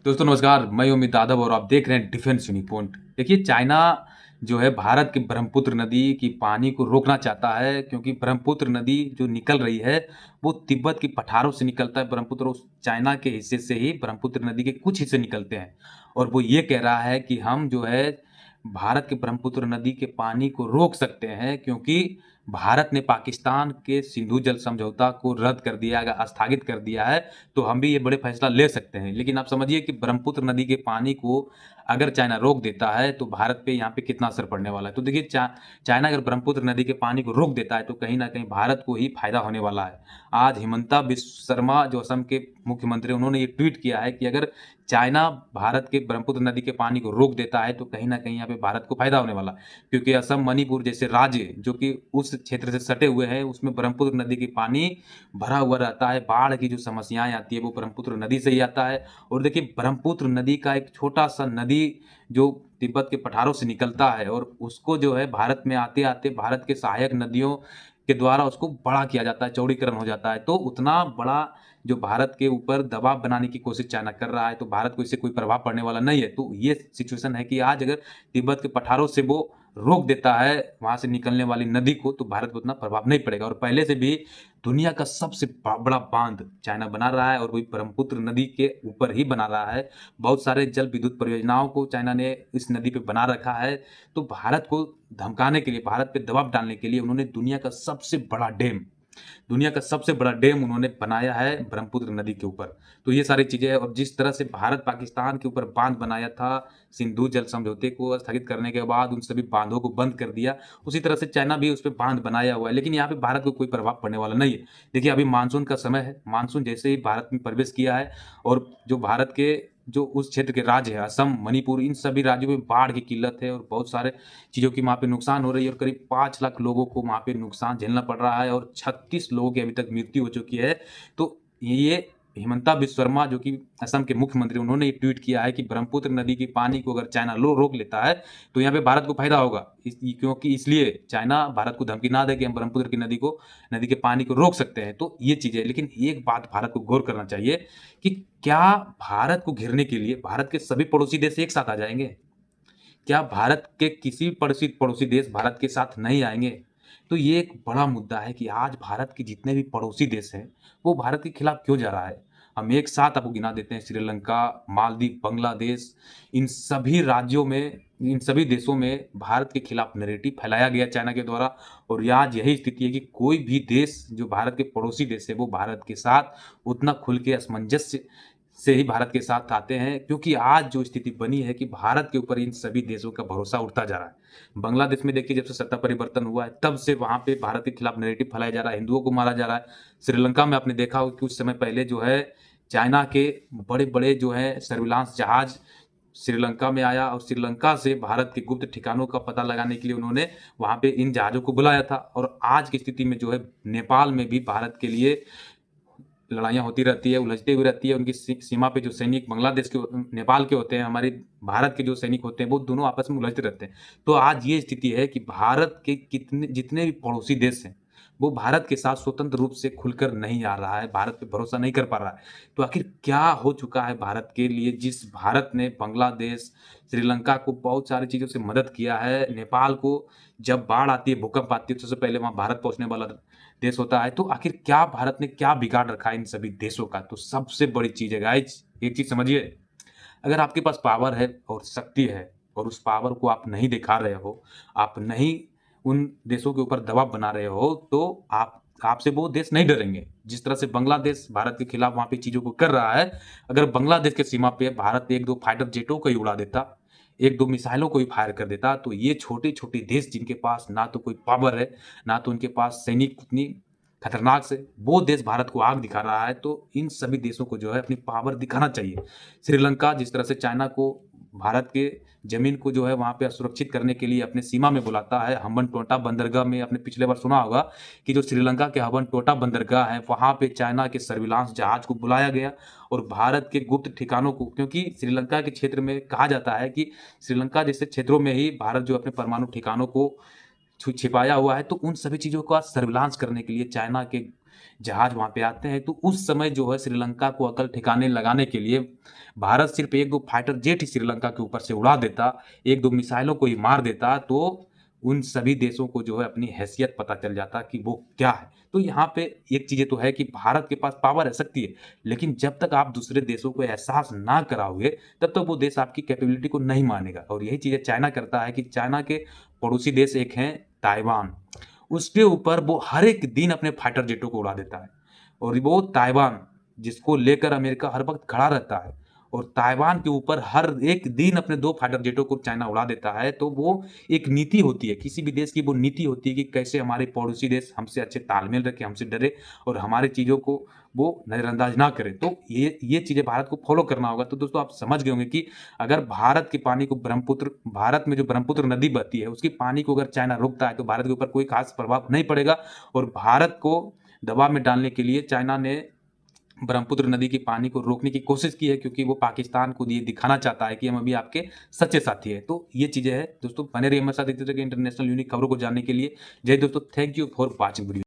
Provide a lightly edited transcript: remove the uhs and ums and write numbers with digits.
दोस्तों नमस्कार, मैं उम्मीद यादव और आप देख रहे हैं डिफेंस यूनिक पॉइंट। देखिए चाइना जो है भारत के ब्रह्मपुत्र नदी की पानी को रोकना चाहता है क्योंकि ब्रह्मपुत्र नदी जो निकल रही है वो तिब्बत की पठारों से निकलता है। ब्रह्मपुत्र उस चाइना के हिस्से से ही ब्रह्मपुत्र नदी के कुछ हिस्से निकलते हैं और वो ये कह रहा है कि हम जो है भारत के ब्रह्मपुत्र नदी के पानी को रोक सकते हैं क्योंकि भारत ने पाकिस्तान के सिंधु जल समझौता को रद्द कर दिया है, स्थगित कर दिया है, तो हम भी ये बड़े फैसला ले सकते हैं। लेकिन आप समझिए कि ब्रह्मपुत्र नदी के पानी को अगर चाइना रोक देता है, तो भारत पे यहाँ पे कितना असर पड़ने वाला है। तो देखिए चाइना अगर ब्रह्मपुत्र नदी के पानी को रोक देता है, तो कहीं न कहीं भारत को ही फ़ायदा होने वाला है। आज हिमंता बिस्व शर्मा जो असम के मुख्यमंत्री उन्होंने ये ट्वीट किया है कि अगर चाइना भारत के ब्रह्मपुत्र नदी के पानी को रोक देता है, तो कहीं न कहीं यहाँ पे भारत को फ़ायदा होने वाला है। क्योंकि असम, मणिपुर जैसे राज्य जो कि उस क्षेत्र से सटे हुए हैं, उसमें ब्रह्मपुत्र नदी की पानी भरा हुआ रहता है। बाढ़ की जो समस्याएँ आती है, वो ब्रह्मपुत्र नदी से ही आता है और देखिए ब्रह्मपुत्र नदी का एक छोटा-सा नदी जो तिब्बत के पठारों से निकलता है और उसको जो है भारत में आते-आते भारत के सहायक नदियों के द्वारा उसको बड़ा किया जाता है, चौड़ीकरण हो जाता है। तो उतना बड़ा जो भारत के ऊपर दबाव बनाने की कोशिश चाइना कर रहा है, तो भारत को इससे कोई प्रभाव पड़ने वाला नहीं है। तो ये सिचुएशन है कि आज अगर तिब्बत के पठारों से वो रोक देता है, वहाँ से निकलने वाली नदी को, तो भारत पे उतना प्रभाव नहीं पड़ेगा और पहले से भी दुनिया का सबसे बड़ा बाँध चाइना बना रहा है और वही ब्रह्मपुत्र नदी के ऊपर ही बना रहा है। बहुत सारे जल विद्युत परियोजनाओं को चाइना ने इस नदी पे बना रखा है। तो भारत को धमकाने के लिए, भारत पे दबाव डालने के लिए उन्होंने दुनिया का सबसे बड़ा डैम उन्होंने बनाया है ब्रह्मपुत्र नदी के ऊपर। तो ये सारी चीज़ें हैं और जिस तरह से भारत पाकिस्तान के ऊपर बाँध बनाया था, सिंधु जल समझौते को स्थगित करने के बाद उन सभी बाँधों को बंद कर दिया, उसी तरह से चाइना भी उस पे बाँध बनाया हुआ है। लेकिन यहाँ पे भारत को कोई प्रभाव पड़ने वाला नहीं है। देखिए अभी मानसून का समय है, मानसून जैसे ही भारत में प्रवेश किया है और जो भारत के जो उस क्षेत्र के राज्य हैं, असम, मणिपुर इन सभी राज्यों में बाढ़ की किल्लत है और बहुत सारे चीज़ों की वहाँ पे नुकसान हो रही है और करीब 5 लाख लोगों को वहाँ पे नुकसान झेलना पड़ रहा है और 36 लोगों की अभी तक मृत्यु हो चुकी है। तो ये हिमंता बिस्व शर्मा जो कि असम के मुख्यमंत्री उन्होंने ये ट्वीट किया है कि ब्रह्मपुत्र नदी के पानी को अगर चाइना लो रोक लेता है, तो यहाँ पे भारत को फ़ायदा होगा। क्योंकि इसलिए चाइना भारत को धमकी ना दे कि हम ब्रह्मपुत्र की नदी के पानी को रोक सकते हैं। तो ये चीज़ है, लेकिन एक बात भारत को गौर करना चाहिए कि क्या भारत को घेरने के लिए भारत के सभी पड़ोसी देश एक साथ आ जाएँगे? क्या भारत के किसी पड़ोसी पड़ोसी देश भारत के साथ नहीं आएँगे? तो ये एक बड़ा मुद्दा है कि आज भारत के जितने भी पड़ोसी देश हैं, वो भारत के खिलाफ क्यों जा रहा है? हम एक साथ आपको गिना देते हैं श्रीलंका, मालदीव, बांग्लादेश, इन सभी राज्यों में, इन सभी देशों में भारत के खिलाफ नैरेटिव फैलाया गया चाइना के द्वारा और ये आज यही स्थिति है कि कोई भी देश जो भारत के पड़ोसी देश है, वो भारत के साथ उतना खुल के सामंजस्य से ही भारत के साथ आते हैं क्योंकि आज जो स्थिति बनी है कि भारत के ऊपर इन सभी देशों का भरोसा उठता जा रहा है। बांग्लादेश में देखिए जब से सत्ता परिवर्तन हुआ है तब से वहाँ पे भारत के खिलाफ नैरेटिव फैलाया जा रहा है, हिंदुओं को मारा जा रहा है। श्रीलंका में आपने देखा होगा कि कुछ समय पहले जो है चाइना के बड़े-बड़े जो है सर्विलांस जहाज श्रीलंका में आया और श्रीलंका से भारत के गुप्त ठिकानों का पता लगाने के लिए उन्होंने वहाँ पे इन जहाज़ों को बुलाया था और आज की स्थिति में जो है नेपाल में भी भारत के लिए लड़ाइयाँ होती रहती है, उलझती हुई रहती है। उनकी सीमा पे जो सैनिक बांग्लादेश के नेपाल के होते हैं, हमारे भारत के जो सैनिक होते हैं, वो दोनों आपस में उलझते रहते हैं। तो आज ये स्थिति है कि भारत के कितने जितने भी पड़ोसी देश हैं, वो भारत के साथ स्वतंत्र रूप से खुलकर नहीं आ रहा है, भारत पे भरोसा नहीं कर पा रहा है। तो आखिर क्या हो चुका है भारत के लिए जिस भारत ने बांग्लादेश, श्रीलंका को बहुत सारी चीज़ों से मदद किया है, नेपाल को जब बाढ़ आती है, भूकंप आती है, तो सबसे पहले वहाँ भारत पहुँचने वाला देश होता है, तो आखिर क्या भारत ने क्या बिगाड़ रखा है इन सभी देशों का? तो सबसे बड़ी चीज़ है गाइज़, एक चीज़ समझिए, अगर आपके पास पावर है और शक्ति है और उस पावर को आप नहीं दिखा रहे हो, आप नहीं उन देशों के ऊपर दबाव बना रहे हो, तो आपसे वो देश नहीं डरेंगे। जिस तरह से बांग्लादेश भारत के खिलाफ वहाँ पे चीज़ों को कर रहा है, अगर बांग्लादेश की सीमा पे भारत 1-2 फाइटर जेटों को ही उड़ा देता, 1-2 मिसाइलों को ही फायर कर देता, तो ये छोटे-छोटे देश जिनके पास ना तो कोई पावर है, ना तो उनके पास सैनिक उतनी खतरनाक से, वो देश भारत को आग दिखा रहा है, तो इन सभी देशों को जो है अपनी पावर दिखाना चाहिए। श्रीलंका जिस तरह से चाइना को भारत के ज़मीन को जो है वहाँ पे असुरक्षित करने के लिए अपने सीमा में बुलाता है, हम्बनटोटा बंदरगाह में आपने पिछले बार सुना होगा कि जो श्रीलंका के हम्बनटोटा बंदरगाह है, वहाँ पे चाइना के सर्विलांस जहाज को बुलाया गया और भारत के गुप्त ठिकानों को क्योंकि श्रीलंका के क्षेत्र में कहा जाता है कि श्रीलंका जैसे क्षेत्रों में ही भारत जो अपने परमाणु ठिकानों को छिपाया हुआ है, तो उन सभी चीज़ों का सर्विलांस करने के लिए चाइना के जहाज वहाँ पे आते हैं, तो उस समय जो है श्रीलंका को अकल ठिकाने लगाने के लिए भारत सिर्फ 1-2 फाइटर जेट ही श्रीलंका के ऊपर से उड़ा देता, 1-2 मिसाइलों को ही मार देता, तो उन सभी देशों को जो है अपनी हैसियत पता चल जाता कि वो क्या है। तो यहाँ पे एक चीज़ें तो है कि भारत के पास पावर है, शक्ति है, लेकिन जब तक आप दूसरे देशों को एहसास ना कराओगे, तब तक वो देश आपकी कैपेबिलिटी को नहीं मानेगा। और यही चीज़ें चाइना करता है कि चाइना के पड़ोसी देश एक हैं ताइवान, उसके ऊपर वो हर एक दिन अपने फाइटर जेटों को उड़ा देता है। और वो ताइवान, जिसको लेकर अमेरिका हर वक़्त खड़ा रहता है, और ताइवान के ऊपर हर एक दिन अपने 2 फाइटर जेटों को चाइना उड़ा देता है, तो वो एक नीति होती है, किसी भी देश की वो नीति होती है कि कैसे हमारे पड़ोसी देश हमसे अच्छे तालमेल रखें, हमसे डरे और हमारी चीज़ों को वो नज़रअंदाज ना करें। तो ये चीज़ें भारत को फ़ॉलो करना होगा। तो दोस्तों आप समझ गए होंगे कि अगर भारत के पानी को भारत में जो ब्रह्मपुत्र नदी बहती है, उसके पानी को अगर चाइना रोकता है, तो भारत के ऊपर कोई ख़ास प्रभाव नहीं पड़ेगा। और भारत को दबाव में डालने के लिए चाइना ने ब्रह्मपुत्र नदी के पानी को रोकने की कोशिश की है, क्योंकि वो पाकिस्तान को ये दिखाना चाहता है कि हम अभी आपके सच्चे साथी हैं। तो ये चीज़ें हैं दोस्तों, बने रहिए हमारे साथ इसी तरह के इंटरनेशनल यूनिक खबरों को जानने के लिए। जय दोस्तों, thank you for watching video.